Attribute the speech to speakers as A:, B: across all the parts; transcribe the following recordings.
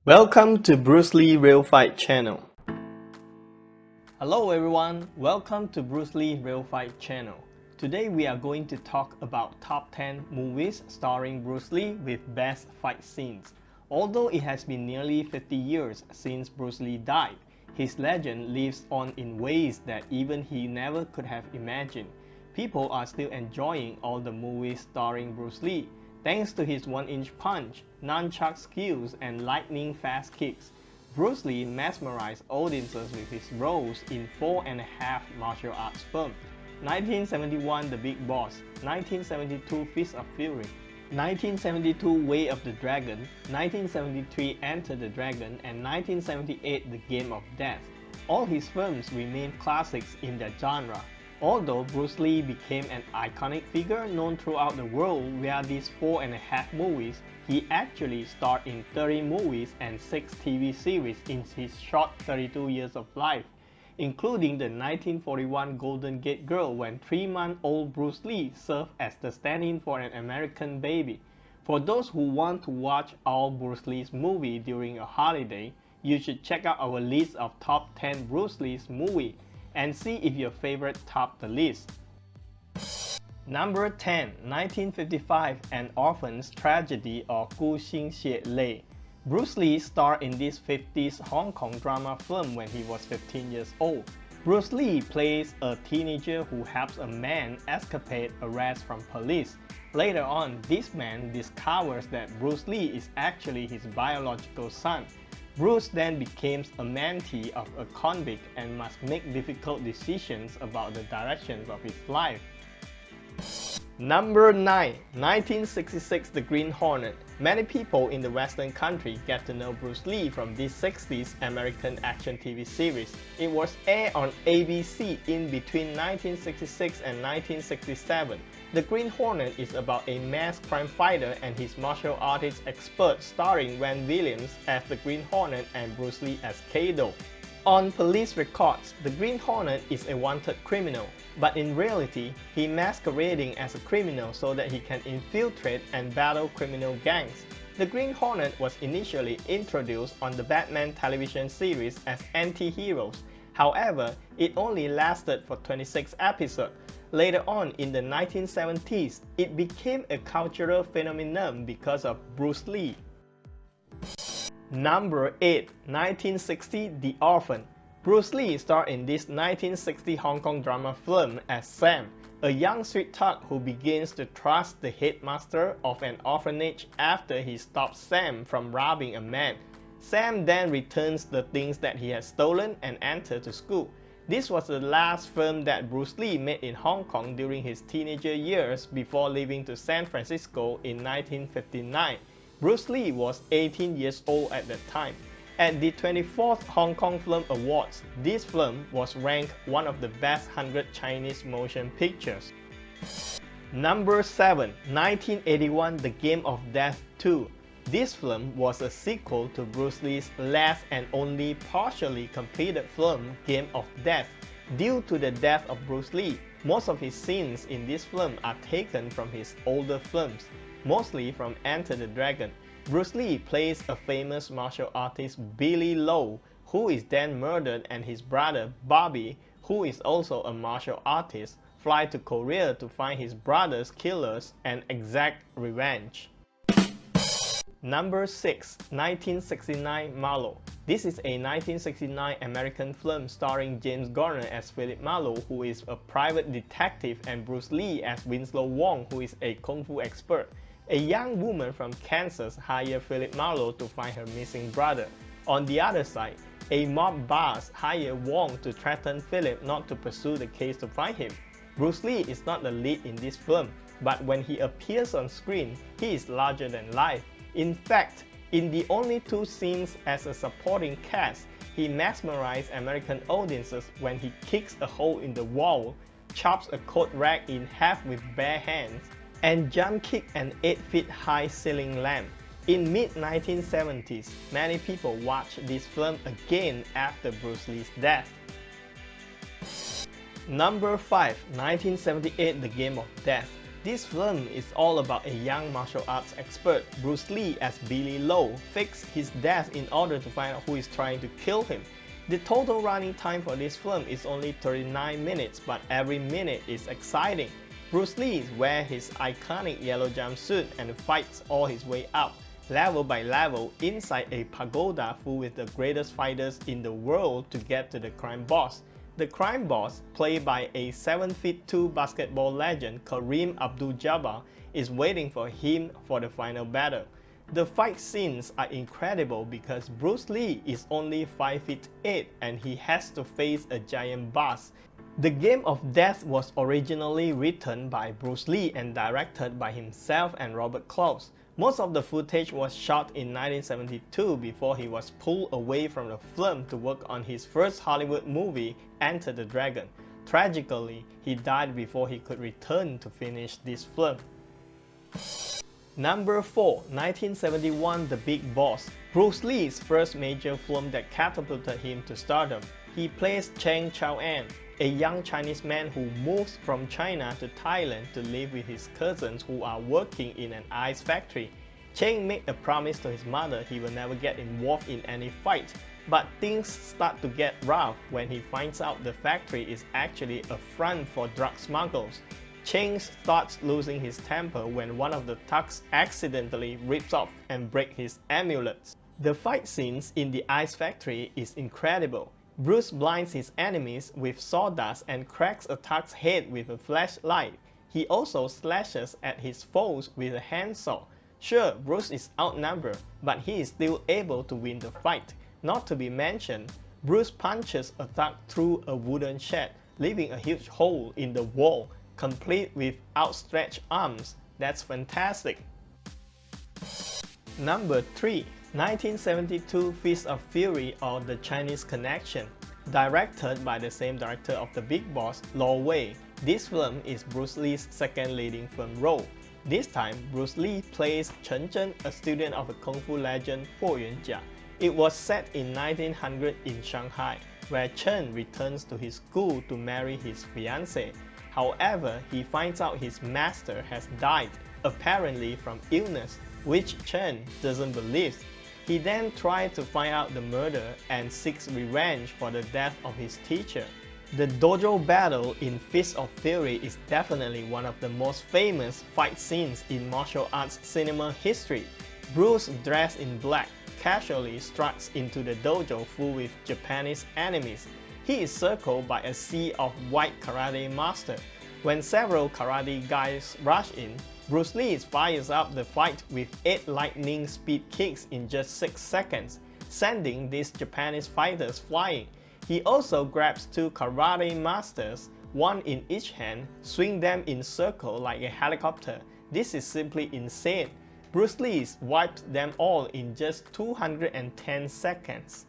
A: Welcome to Bruce Lee Real Fight channel. Hello everyone, welcome to Bruce Lee Real Fight channel. Today we are going to talk about top 10 movies starring Bruce Lee with best fight scenes. Although it has been nearly 50 years since Bruce Lee died, his legend lives on in ways that even he never could have imagined. People are still enjoying all the movies starring Bruce Lee, thanks to his 1-inch punch, nunchuck skills, and lightning-fast kicks. Bruce Lee mesmerized audiences with his roles in 4.5 martial arts films: 1971 The Big Boss, 1972 Fist of Fury, 1972 Way of the Dragon, 1973 Enter the Dragon, and 1978 The Game of Death. All his films remain classics in their genre. Although Bruce Lee became an iconic figure known throughout the world via these 4.5 movies, he actually starred in 30 movies and 6 TV series in his short 32 years of life, including the 1941 Golden Gate Girl when 3-month-old Bruce Lee served as the stand-in for an American baby. For those who want to watch all Bruce Lee's movies during a holiday, you should check out our list of top 10 Bruce Lee's movies and see if your favorite top the list. Number 10, 1955 An Orphan's Tragedy or Gu Xin Xie Lei. Bruce Lee starred in this 50s Hong Kong drama film when he was 15 years old. Bruce Lee plays a teenager who helps a man escape arrest from police. Later on, this man discovers that Bruce Lee is actually his biological son. Bruce then becomes a mentee of a convict and must make difficult decisions about the directions of his life. Number 9, 1966 The Green Hornet. Many people in the Western country get to know Bruce Lee from this 60s American action TV series. It was aired on ABC in between 1966 and 1967. The Green Hornet is about a masked crime fighter and his martial artist expert, starring Van Williams as the Green Hornet and Bruce Lee as Kado. On police records, the Green Hornet is a wanted criminal, but in reality, he masquerading as a criminal so that he can infiltrate and battle criminal gangs. The Green Hornet was initially introduced on the Batman television series as anti-heroes. However, it only lasted for 26 episodes. Later on in the 1970s, it became a cultural phenomenon because of Bruce Lee. Number 8, 1960 The Orphan. Bruce Lee starred in this 1960 Hong Kong drama film as Sam, a young street thug who begins to trust the headmaster of an orphanage after he stops Sam from robbing a man. Sam then returns the things that he has stolen and enters to school. This was the last film that Bruce Lee made in Hong Kong during his teenager years before leaving to San Francisco in 1959. Bruce Lee was 18 years old at that time. At the 24th Hong Kong Film Awards, this film was ranked one of the best 100 Chinese motion pictures. Number 7, 1981 The Game of Death 2. This film was a sequel to Bruce Lee's last and only partially completed film, Game of Death. Due to the death of Bruce Lee, most of his scenes in this film are taken from his older films, mostly from Enter the Dragon. Bruce Lee plays a famous martial artist, Billy Lowe, who is then murdered, and his brother, Bobby, who is also a martial artist, fly to Korea to find his brother's killers and exact revenge. Number 6, 1969 Marlowe. This is a 1969 American film starring James Garner as Philip Marlowe, who is a private detective, and Bruce Lee as Winslow Wong, who is a kung fu expert. A young woman from Kansas hires Philip Marlowe to find her missing brother. On the other side, a mob boss hires Wong to threaten Philip not to pursue the case to find him. Bruce Lee is not the lead in this film, but when he appears on screen, he is larger than life. In fact, in the only 2 scenes as a supporting cast, he mesmerized American audiences when he kicks a hole in the wall, chops a coat rack in half with bare hands, and jump kick an 8-feet-high ceiling lamp. In mid-1970s, many people watched this film again after Bruce Lee's death. Number 5, 1978 The Game of Death. This film is all about a young martial arts expert, Bruce Lee as Billy Lowe, fakes his death in order to find out who is trying to kill him. The total running time for this film is only 39 minutes, but every minute is exciting. Bruce Lee wears his iconic yellow jumpsuit and fights all his way up, level by level, inside a pagoda full with the greatest fighters in the world to get to the crime boss. The crime boss, played by a 7'2" basketball legend Kareem Abdul-Jabbar, is waiting for him for the final battle. The fight scenes are incredible because Bruce Lee is only 5'8" and he has to face a giant boss. The Game of Death was originally written by Bruce Lee and directed by himself and Robert Clouse. Most of the footage was shot in 1972 before he was pulled away from the film to work on his first Hollywood movie, Enter the Dragon. Tragically, he died before he could return to finish this film. Number 4. 1971 The Big Boss. Bruce Lee's first major film that catapulted him to stardom. He plays Cheng Chao-an, a young Chinese man who moves from China to Thailand to live with his cousins who are working in an ice factory. Cheng made a promise to his mother he will never get involved in any fight, but things start to get rough when he finds out the factory is actually a front for drug smugglers. Cheng starts losing his temper when one of the thugs accidentally rips off and breaks his amulets. The fight scenes in the ice factory is incredible. Bruce blinds his enemies with sawdust and cracks a thug's head with a flashlight. He also slashes at his foes with a handsaw. Sure, Bruce is outnumbered, but he is still able to win the fight. Not to be mentioned, Bruce punches a thug through a wooden shed, leaving a huge hole in the wall, complete with outstretched arms. That's fantastic. Number 3. 1972 Fist of Fury or The Chinese Connection. Directed by the same director of The Big Boss, Lo Wei, this film is Bruce Lee's second leading film role. This time, Bruce Lee plays Chen Zhen, a student of the Kung Fu legend Bo Yunjia. It was set in 1900 in Shanghai, where Chen returns to his school to marry his fiancée. However, he finds out his master has died, apparently from illness, which Chen doesn't believe. He then tries to find out the murder and seeks revenge for the death of his teacher. The dojo battle in Fist of Fury is definitely one of the most famous fight scenes in martial arts cinema history. Bruce, dressed in black, casually struts into the dojo full with Japanese enemies. He is circled by a sea of white karate masters. When several karate guys rush in, Bruce Lee fires up the fight with 8 lightning speed kicks in just 6 seconds, sending these Japanese fighters flying. He also grabs 2 karate masters, one in each hand, swing them in circle like a helicopter. This is simply insane. Bruce Lee wipes them all in just 210 seconds.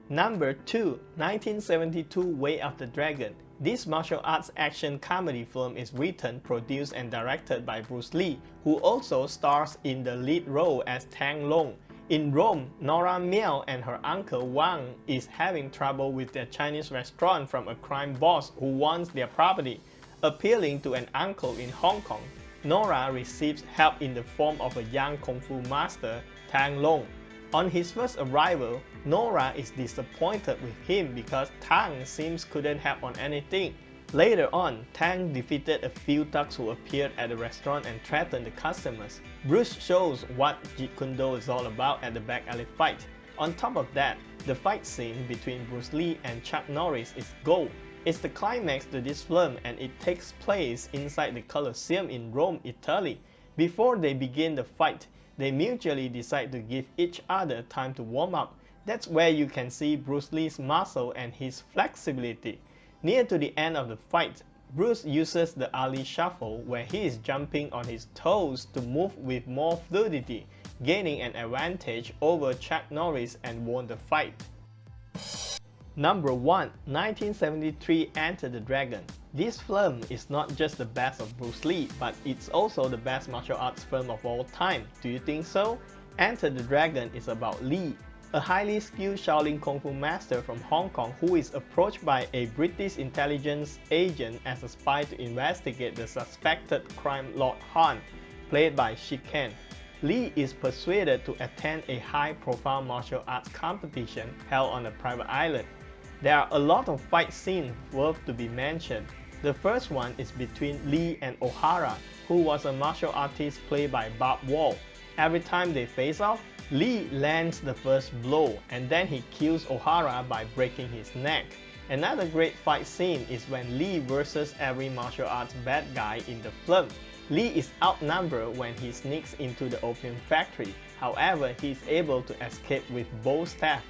A: Number 2. 1972 Way of the Dragon. This martial arts action comedy film is written, produced and directed by Bruce Lee, who also stars in the lead role as Tang Long. In Rome, Nora Miao and her uncle Wang is having trouble with their Chinese restaurant from a crime boss who wants their property. Appealing to an uncle in Hong Kong, Nora receives help in the form of a young Kung Fu master, Tang Long. On his first arrival, Nora is disappointed with him because Tang seems couldn't help on anything. Later on, Tang defeated a few thugs who appeared at the restaurant and threatened the customers. Bruce shows what Jeet Kune Do is all about at the back alley fight. On top of that, the fight scene between Bruce Lee and Chuck Norris is gold. It's the climax to this film and it takes place inside the Colosseum in Rome, Italy. Before they begin the fight, they mutually decide to give each other time to warm up. That's where you can see Bruce Lee's muscle and his flexibility. Near to the end of the fight, Bruce uses the Ali Shuffle where he is jumping on his toes to move with more fluidity, gaining an advantage over Chuck Norris and won the fight. Number 1. 1973 Enter the Dragon. This film is not just the best of Bruce Lee, but it's also the best martial arts film of all time. Do you think so? Enter the Dragon is about Lee, a highly skilled Shaolin Kung Fu master from Hong Kong who is approached by a British intelligence agent as a spy to investigate the suspected crime lord Han, played by Shi Ken. Lee is persuaded to attend a high-profile martial arts competition held on a private island. There are a lot of fight scenes worth to be mentioned. The first one is between Lee and O'Hara, who was a martial artist played by Bob Wall. Every time they face off, Lee lands the first blow and then he kills O'Hara by breaking his neck. Another great fight scene is when Lee versus every martial arts bad guy in the film. Lee is outnumbered when he sneaks into the opium factory. However, he is able to escape with bow staff.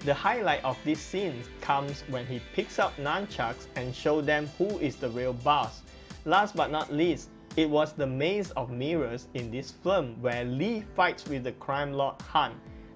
A: The highlight of this scene comes when he picks up nunchucks and shows them who is the real boss. Last but not least, it was the Maze of Mirrors in this film where Lee fights with the crime lord Han.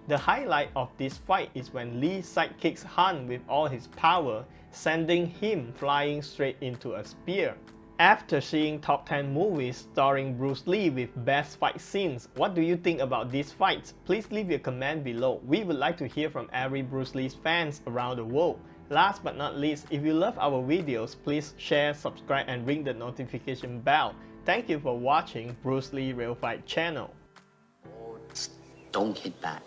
A: The highlight of this fight is when Lee sidekicks Han with all his power, sending him flying straight into a spear. After seeing top 10 movies starring Bruce Lee with best fight scenes, what do you think about these fights? Please leave your comment below. We would like to hear from every Bruce Lee fans around the world. Last but not least, if you love our videos, please share, subscribe and ring the notification bell. Thank you for watching Bruce Lee Real Fight channel.
B: Don't hit back.